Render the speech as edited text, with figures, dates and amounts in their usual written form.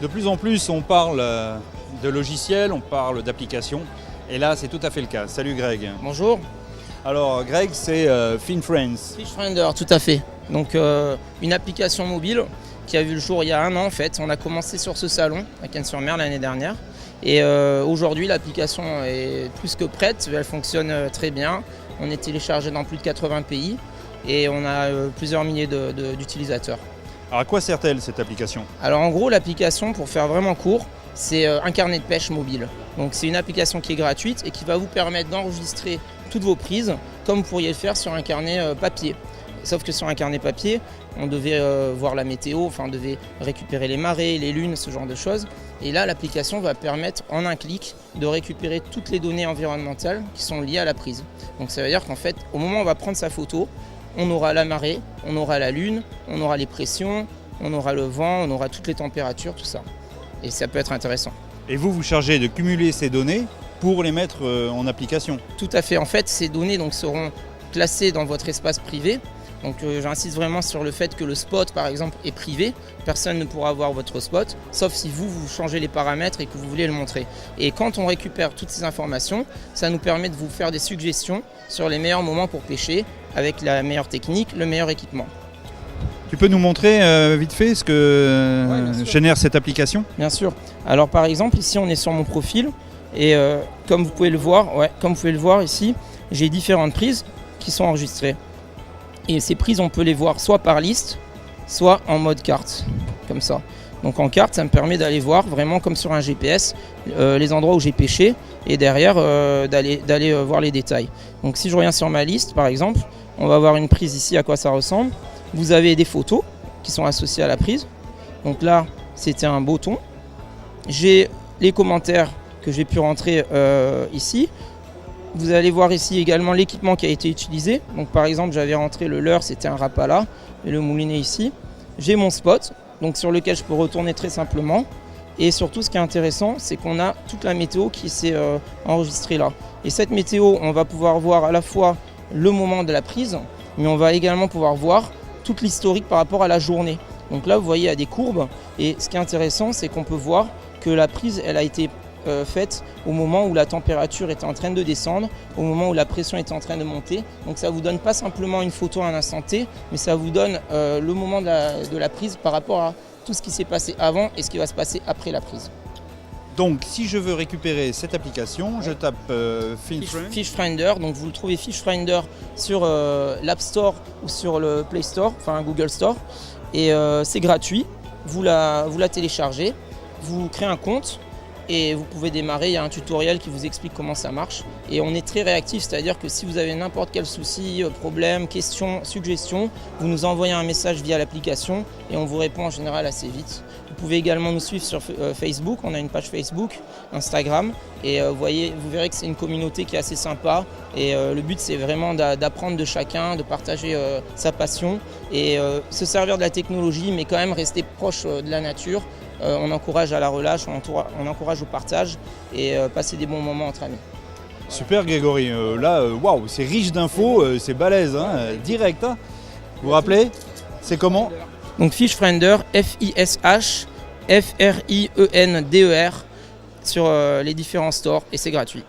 De plus en plus, on parle de logiciels, on parle d'applications. Et là, c'est tout à fait le cas. Salut Greg. Bonjour. Alors Greg, c'est FinFriends. FishFinder, tout à fait. Donc une application mobile qui a vu le jour il y a 1 an en fait. On a commencé sur ce salon à Cannes-sur-Mer l'année dernière. Et aujourd'hui, l'application est plus que prête. Elle fonctionne très bien. On est téléchargé dans plus de 80 pays et on a plusieurs milliers d'utilisateurs. Alors à quoi sert-elle cette application? Alors en gros, l'application, pour faire vraiment court, c'est un carnet de pêche mobile. Donc c'est une application qui est gratuite et qui va vous permettre d'enregistrer toutes vos prises comme vous pourriez le faire sur un carnet papier. Sauf que sur un carnet papier, on devait voir la météo, enfin on devait récupérer les marées, les lunes, ce genre de choses. Et là, l'application va permettre en un clic de récupérer toutes les données environnementales qui sont liées à la prise. Donc ça veut dire qu'en fait, au moment où on va prendre sa photo, on aura la marée, on aura la lune, on aura les pressions, on aura le vent, on aura toutes les températures, tout ça. Et ça peut être intéressant. Et vous chargez de cumuler ces données pour les mettre en application? Tout à fait. En fait, ces données donc, seront classées dans votre espace privé. Donc j'insiste vraiment sur le fait que le spot par exemple est privé, personne ne pourra voir votre spot, sauf si vous changez les paramètres et que vous voulez le montrer. Et quand on récupère toutes ces informations, ça nous permet de vous faire des suggestions sur les meilleurs moments pour pêcher, avec la meilleure technique, le meilleur équipement. Tu peux nous montrer vite fait ce que Ouais, génère cette application? Bien sûr. Alors par exemple ici on est sur mon profil et comme vous pouvez le voir ici, j'ai différentes prises qui sont enregistrées. Et ces prises, on peut les voir soit par liste, soit en mode carte, comme ça. Donc en carte, ça me permet d'aller voir vraiment comme sur un GPS les endroits où j'ai pêché et derrière d'aller voir les détails. Donc si je reviens sur ma liste, par exemple, on va voir une prise ici, à quoi ça ressemble. Vous avez des photos qui sont associées à la prise. Donc là, c'était un beau thon. J'ai les commentaires que j'ai pu rentrer ici. Vous allez voir ici également l'équipement qui a été utilisé. Donc par exemple, j'avais rentré le leurre, c'était un rapala, et le moulinet ici. J'ai mon spot, donc sur lequel je peux retourner très simplement. Et surtout, ce qui est intéressant, c'est qu'on a toute la météo qui s'est enregistrée là. Et cette météo, on va pouvoir voir à la fois le moment de la prise, mais on va également pouvoir voir toute l'historique par rapport à la journée. Donc là, vous voyez, il y a des courbes. Et ce qui est intéressant, c'est qu'on peut voir que la prise, elle a été faite au moment où la température était en train de descendre, au moment où la pression était en train de monter. Donc ça vous donne pas simplement une photo à un instant T, mais ça vous donne le moment de la prise par rapport à tout ce qui s'est passé avant et ce qui va se passer après la prise. Donc si je veux récupérer cette application, je tape FishFinder, donc vous le trouvez FishFinder sur l'App Store ou sur le Play Store, enfin Google Store, et c'est gratuit. Vous la téléchargez, vous créez un compte, et vous pouvez démarrer, il y a un tutoriel qui vous explique comment ça marche. Et on est très réactif, c'est-à-dire que si vous avez n'importe quel souci, problème, question, suggestion, vous nous envoyez un message via l'application et on vous répond en général assez vite. Vous pouvez également nous suivre sur Facebook, on a une page Facebook, Instagram, et vous verrez que c'est une communauté qui est assez sympa. Et le but c'est vraiment d'apprendre de chacun, de partager sa passion et se servir de la technologie, mais quand même rester proche de la nature. On encourage à la relâche, on encourage au partage et passer des bons moments entre amis. Super Grégory, là, waouh, c'est riche d'infos, c'est balèze, hein, direct. Hein. Vous vous rappelez, c'est comment? Donc FishFriender, FISH, FRIENDER sur les différents stores et c'est gratuit.